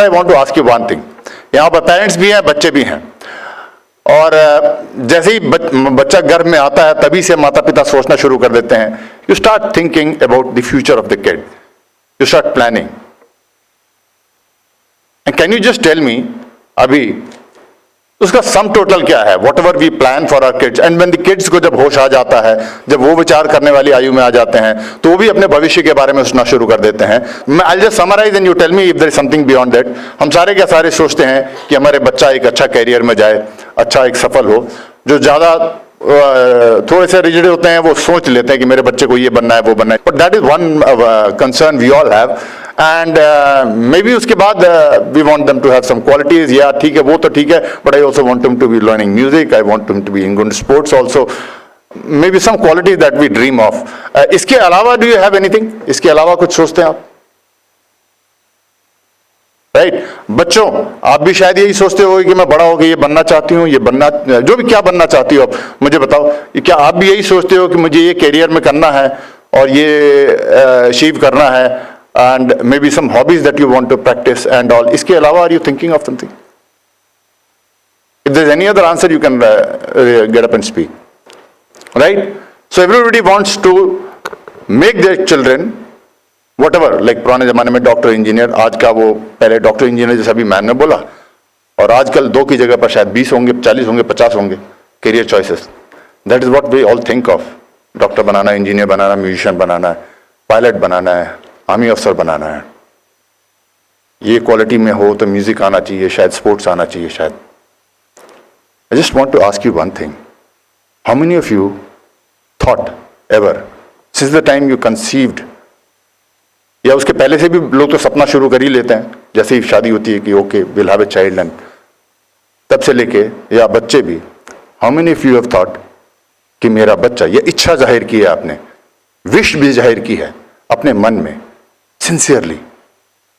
I want to ask you one thing, यहाँ पर parents भी हैं, बच्चे भी हैं, और जैसे ही बच्चा गर्भ में आता है तभी से माता पिता सोचना शुरू कर देते हैं. You start thinking about the future of the kid, you start planning. And can you just tell me अभी उसका सम टोटल क्या है, whatever we plan for our kids, and when the kids को जब होश आ जाता है, जब वो विचार करने वाली आयु में आ जाते हैं, तो वो भी अपने भविष्य के बारे में सोचना शुरू कर देते हैं. I will just summarize and you tell me if there is something beyond that. हम सारे के सारे सोचते हैं कि हमारे बच्चा एक अच्छा कैरियर में जाए, अच्छा एक सफल हो. जो ज्यादा थोड़े से रिजिड होते हैं वो सोच लेते हैं कि मेरे बच्चे को ये बनना है, वो बनना है. But that is one concern we all have. And maybe उसके बाद we want them to have some qualities. या ठीक है, वो तो ठीक है, but I also want them to be learning music, I want them to be in good sports also. Maybe some qualities that we dream of. इसके अलावा do you have anything? इसके अलावा कुछ सोचते हैं आप? राइट बच्चों, आप भी शायद यही सोचते हो कि मैं बड़ा होकर ये बनना चाहती हूँ, ये बनना, जो भी क्या बनना चाहती हो आप मुझे बताओ. क्या आप भी यही सोचते हो कि मुझे ये कैरियर में करना है और ये अचीव करना है, and maybe some hobbies that you want to practice and all. इसके अलावा are you thinking of something? If there's any other answer, you can get up and speak. Right? So everybody wants to make their children whatever, like पुराने जमाने में doctor engineer, आज का वो पहले doctor engineer जैसा भी मैन ने बोला, और आजकल 2 की जगह पर शायद 20 होंगे, 40 होंगे, 50 होंगे career choices. That is what we all think of. Doctor बनाना, इंजीनियर बनाना, म्यूजिशियन बनाना है, पायलट बनाना है, आर्मी अफसर बनाना है. ये क्वालिटी में हो तो म्यूजिक आना चाहिए, शायद स्पोर्ट्स आना चाहिए, शायद. I just want to ask you one thing. How many of you thought ever since the time you conceived, या उसके पहले से भी लोग तो सपना शुरू कर ही लेते हैं जैसे ही शादी होती है कि okay will have a child, and तब से लेके, या बच्चे भी, how many of you have thought कि मेरा बच्चा, ये इच्छा जाहिर की है आपने, विश भी जाहिर की है अपने मन में सिंसियरली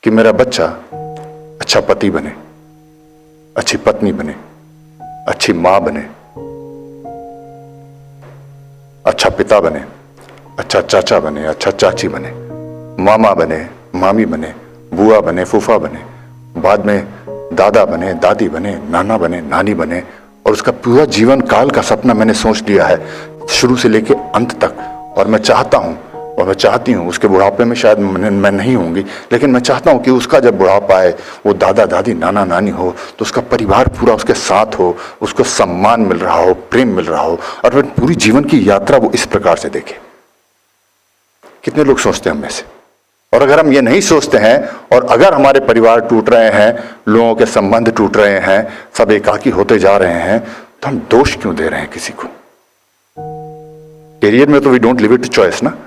कि मेरा बच्चा अच्छा पति बने, अच्छी पत्नी बने, अच्छी मां बने, अच्छा पिता बने, अच्छा चाचा बने, अच्छा चाची बने, मामा बने, मामी बने, बुआ बने, फूफा बने, बाद में दादा बने, दादी बने, नाना बने, नानी बने, और उसका पूरा जीवन काल का सपना मैंने सोच लिया है शुरू से लेके अंत तक. और मैं चाहता हूं और मैं चाहती हूँ उसके बुढ़ापे में शायद मैं नहीं होंगी, लेकिन मैं चाहता हूँ कि उसका जब बुढ़ापा आए, वो दादा दादी नाना नानी हो, तो उसका परिवार पूरा उसके साथ हो, उसको सम्मान मिल रहा हो, प्रेम मिल रहा हो, और फिर पूरी जीवन की यात्रा वो इस प्रकार से देखे. कितने लोग सोचते हैं हम में से? और अगर हम ये नहीं सोचते हैं, और अगर हमारे परिवार टूट रहे हैं, लोगों के संबंध टूट रहे हैं, सब एकाकी होते जा रहे हैं, तो हम दोष क्यों दे रहे हैं किसी को? कैरियर में तो we don't leave it to choice ना.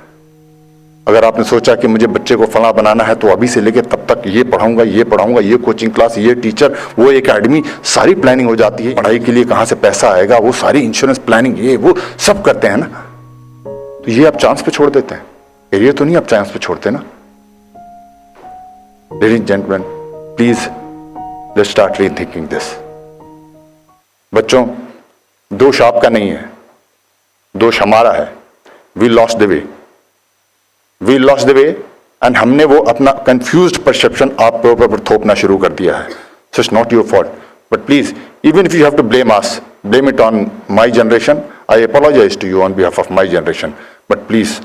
अगर आपने सोचा कि मुझे बच्चे को फला बनाना है, तो अभी से लेकर तब तक ये पढ़ाऊंगा, ये पढ़ाऊंगा, ये कोचिंग क्लास, ये टीचर, वो एकेडमी, सारी प्लानिंग हो जाती है. पढ़ाई के लिए कहां से पैसा आएगा, वो सारी इंश्योरेंस प्लानिंग, ये वो सब करते हैं ना. तो ये आप चांस पे छोड़ देते हैं. कैरियर तो नहीं आप चांस पे छोड़ते ना. Ladies and gentleman, please let's start rethinking this. बच्चों, दोष आपका नहीं है, दोष हमारा है. We lost the way, we lost the way, and हमने वो अपना कंफ्यूज्ड परसेप्शन आप पे ऊपर थोपना शुरू कर दिया है. So it's not your fault, but please even if you have to blame us, blame it on my generation. I apologize to you on behalf of my generation, but please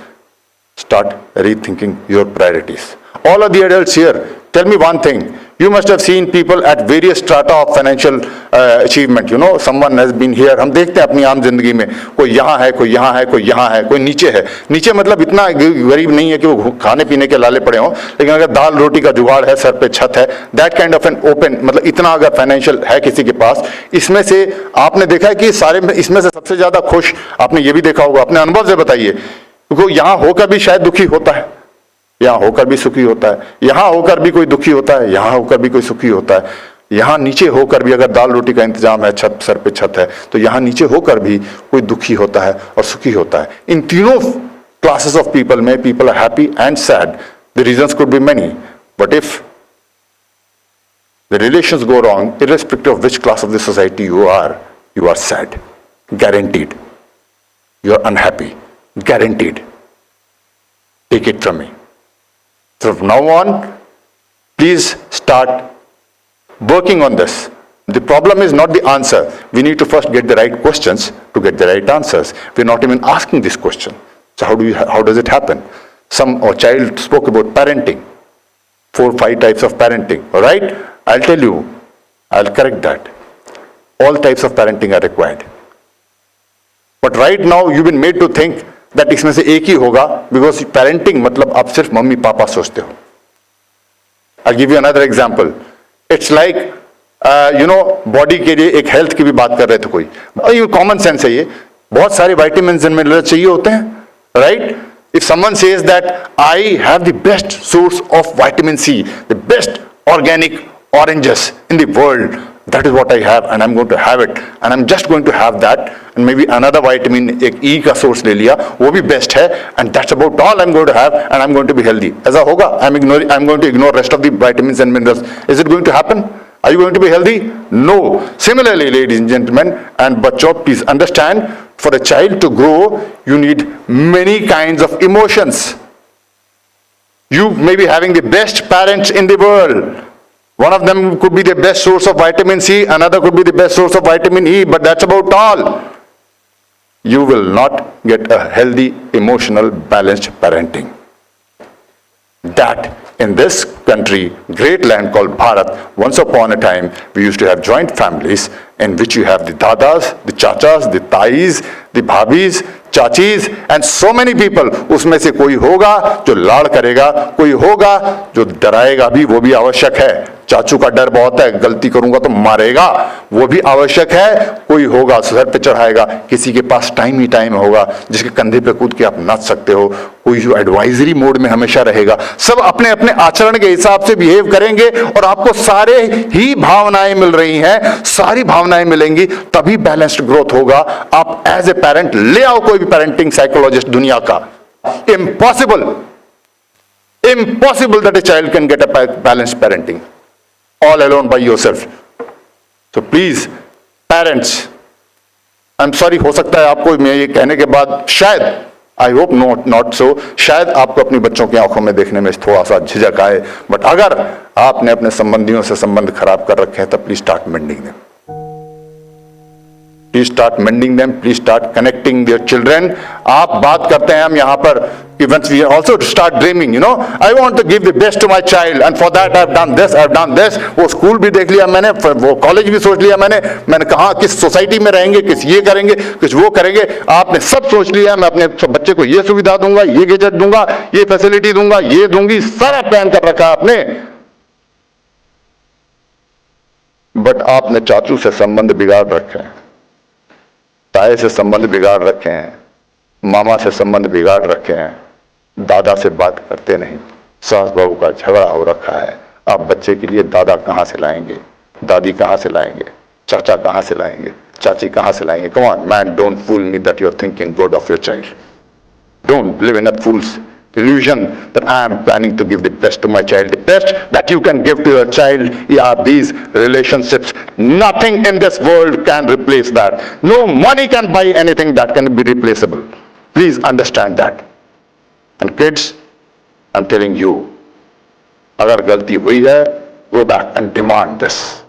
start rethinking your priorities. All of the adults here, tell me one thing. You must have seen people at various strata of financial achievement. You know, someone has been here. हम देखते हैं अपनी आम जिंदगी में, कोई यहाँ है, कोई यहाँ है, कोई यहाँ है, कोई नीचे है. नीचे मतलब इतना गरीब नहीं है कि वो खाने पीने के लाले पड़े हों, लेकिन अगर दाल रोटी का जुगाड़ है, सर पे छत है, that kind of an open, मतलब इतना अगर फाइनेंशियल है किसी के पास. इसमें से आपने देखा है कि सारे में, इसमें से सबसे ज्यादा खुश, आपने ये भी देखा होगा, अपने अनुभव से बताइए, क्योंकि यहाँ होकर भी शायद दुखी होता है, यहाँ होकर भी सुखी होता है, यहाँ होकर भी कोई दुखी होता है, यहाँ होकर भी कोई सुखी होता है, यहाँ नीचे होकर भी अगर दाल रोटी का इंतजाम है, छत, सर पे छत है, तो यहाँ नीचे होकर भी कोई दुखी होता है और सुखी होता है. इन तीनों क्लासेस ऑफ पीपल में people are happy and sad. The reasons could be many, but if the relations go wrong, irrespective of which class of the society you are sad, guaranteed. You are unhappy, guaranteed. Take it from me. So from now on, please start working on this. The problem is not the answer. We need to first get the right questions to get the right answers. We're not even asking this question. So how does it happen? Our child spoke about parenting. 4 or 5 types of parenting. All right? I'll tell you. I'll correct that. All types of parenting are required. But right now you've been made to think that इसमें से एक ही होगा, because parenting मतलब आप सिर्फ mummy papa सोचते हो. I'll give you another example. It's like body के लिए एक हेल्थ की भी बात कर रहे थे कोई. ये कॉमन सेंस है, ये बहुत सारे विटामिन्स एंड मिनरल्स चाहिए होते हैं, right? If someone says that I have the best source of vitamin C, the best organic oranges in the world, that is what I have and I'm going to have it and I'm just going to have that, and maybe another vitamin एक E का source ले लिया, वो भी best है, and that's about all I'm going to have and I'm going to be healthy. ऐसा होगा? I'm going to ignore rest of the vitamins and minerals. Is it going to happen? Are you going to be healthy? No. Similarly, ladies and gentlemen, and bachcho, please understand, for a child to grow, you need many kinds of emotions. You may be having the best parents in the world. One of them could be the best source of vitamin C, another could be the best source of vitamin E, but that's about all. You will not get a healthy, emotional, balanced parenting. That in this country, great land called Bharat, once upon a time, we used to have joint families in which you have the dadas, the chachas, the tais, the bhabis, chachis, and so many people. उसमें से कोई होगा जो लाड़ करेगा, कोई होगा जो डराएगा भी, वो भी आवश्यक है. चाचू का डर बहुत है, गलती करूंगा तो मारेगा, वो भी आवश्यक है. कोई होगा सर पे चढ़ाएगा, किसी के पास टाइम ही टाइम होगा जिसके कंधे पे कूद के आप नाच सकते हो, कोई जो एडवाइजरी मोड में हमेशा रहेगा. सब अपने अपने आचरण के हिसाब से बिहेव करेंगे और आपको सारे ही भावनाएं मिल रही हैं, सारी भावनाएं मिलेंगी, तभी बैलेंस्ड ग्रोथ होगा. आप एज ए पेरेंट ले आओ कोई भी पेरेंटिंग साइकोलॉजिस्ट दुनिया का. Impossible that a child can get a balanced parenting all alone by yourself. So please, parents, I'm sorry, हो सकता है आपको मैं ये कहने के बाद शायद, I hope not so, शायद आपको अपनी बच्चों की आंखों में देखने में थोड़ा सा झिझक आए, बट अगर आपने अपने संबंधियों से संबंध खराब कर रखे हैं तो please start mending them. Please start mending them. Please start connecting their children. आप बात करते हैं हम यहाँ पर कि once we also start dreaming, I want to give the best to my child and for that I've done this, I've done this. वो school भी देख लिया मैंने, वो कॉलेज भी सोच लिया मैंने कहाँ किस सोसाइटी में रहेंगे, किस ये करेंगे, कुछ वो करेंगे. आपने सब सोच लिया, मैं अपने बच्चे को ये सुविधा दूंगा, ये गैजेट दूंगा, ये फैसिलिटी दूंगा, ये दूंगी, सारा प्लान कर रखा आपने. बट आपने चाचू से संबंध बिगाड़ रखे हैं, ताए से संबंध बिगाड़ रखे हैं, मामा से संबंध बिगाड़ रखे हैं, दादा से बात करते नहीं, सास बहू का झगड़ा हो रखा है. आप बच्चे के लिए दादा कहां से लाएंगे, दादी कहां से लाएंगे, चाचा कहां से लाएंगे, चाची कहां से लाएंगे? Come on, man, don't fool me that you're thinking good of your child. Don't live in a fool's illusion that I am planning to give the best to my child. The best that you can give to your child are these relationships. Nothing in this world can replace that. No money can buy anything that can be replaceable. Please understand that. And kids, I'm telling you, अगर गलती हुई है, go back and demand this.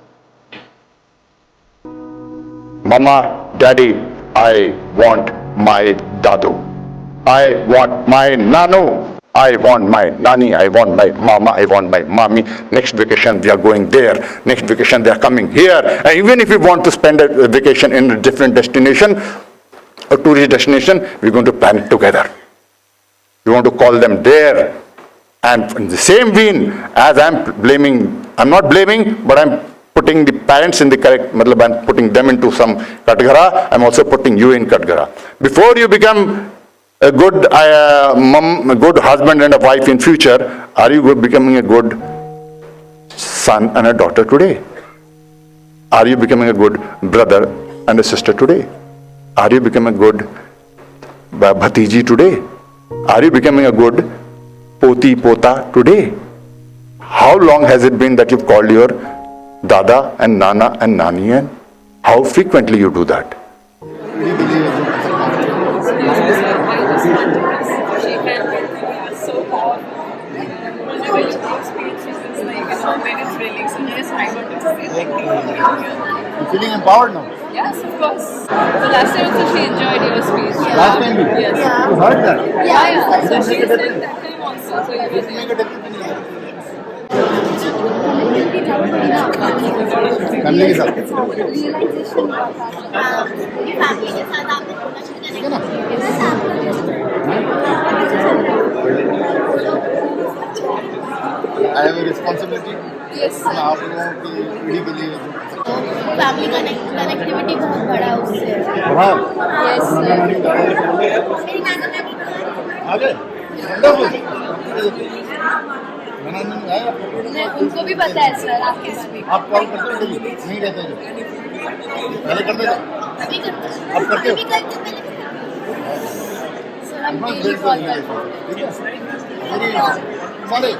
Mama, Daddy, I want my dadu. I want my nanu. I want my nani. I want my mama. I want my mommy. Next vacation we are going there. Next vacation they are coming here. And even if we want to spend a vacation in a different destination, a tourist destination, we're going to plan it together. We want to call them there. And in the same vein, as I'm not blaming, but I'm putting the parents in the correct, I'm putting them into some Katgara, I'm also putting you in Katgara. Before you become a good a good husband and a wife in future, are you becoming a good son and a daughter today? Are you becoming a good brother and a sister today? Are you becoming a good bhatiji today? Are you becoming a good poti pota today? How long has it been that you've called your dada and nana and nani, and how frequently you do that? So powerful. When she speaks, it's like, when it's released, it's just feeling empowered now? Yes, of course. The last time also she enjoyed your speech. Last time we Yes. you heard that? Yeah. So Does it she make a is like difference? that time also. So you Does were it make a difference in your life? Family के साथ realisation हुआ था मेरी family के साथ आपने थोड़ा सा ठीक है ना? I have a responsibility Yes. मैं आप लोगों की पीढ़ी के लिए फैमिली कनेक्टिविटी बहुत बड़ा है उससे हाँ Yes. मेरी नाना नानी आ गए वंडरफुल मैंने आया उनको भी पता है सर आपके स्पीच. आप कॉल करते हो डेली नहीं रहते जो पहले करते थे अभी करते अब करते हो अभी करते पहले सर हम बस डेली बिल्ड कॉल कर करते हैं. ठीक है मेरी सारे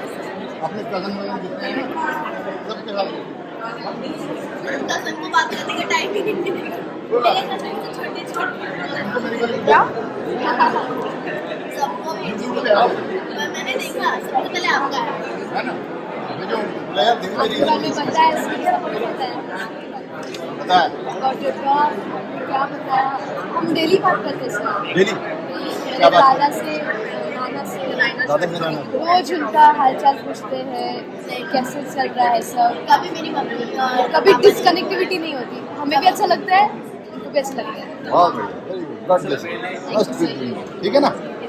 अपने कजन वजन जितने हैं ना सबके साथ उनका सबको बात करने का टाइम ही नहीं मिलेगा बोला मेरे कजन से छोटे छोटे उनको मेरी गली सबको भी यूट्यूब पे आओ मैंने देखा सबसे पहले आपका है है ना ये जो प्लेयर देख मेरी हमें पता है इसलिए सबको पता है. पता है और जो क्या बताया हम डेली बात करते हैं सर. डेली मेरे क्या बात? दादा से नाना से दादा से नाना से। रोज उनका हालचाल पूछते हैं कैसे चल रहा है सब. कभी मेरी मम्मी कभी डिसकनेक्टिविटी नहीं होती. हमें भी अच्छा लगता है उनको भी अच्छा लगता है. बहुत बढ़िया very good God bless you मस्त ठीक है ना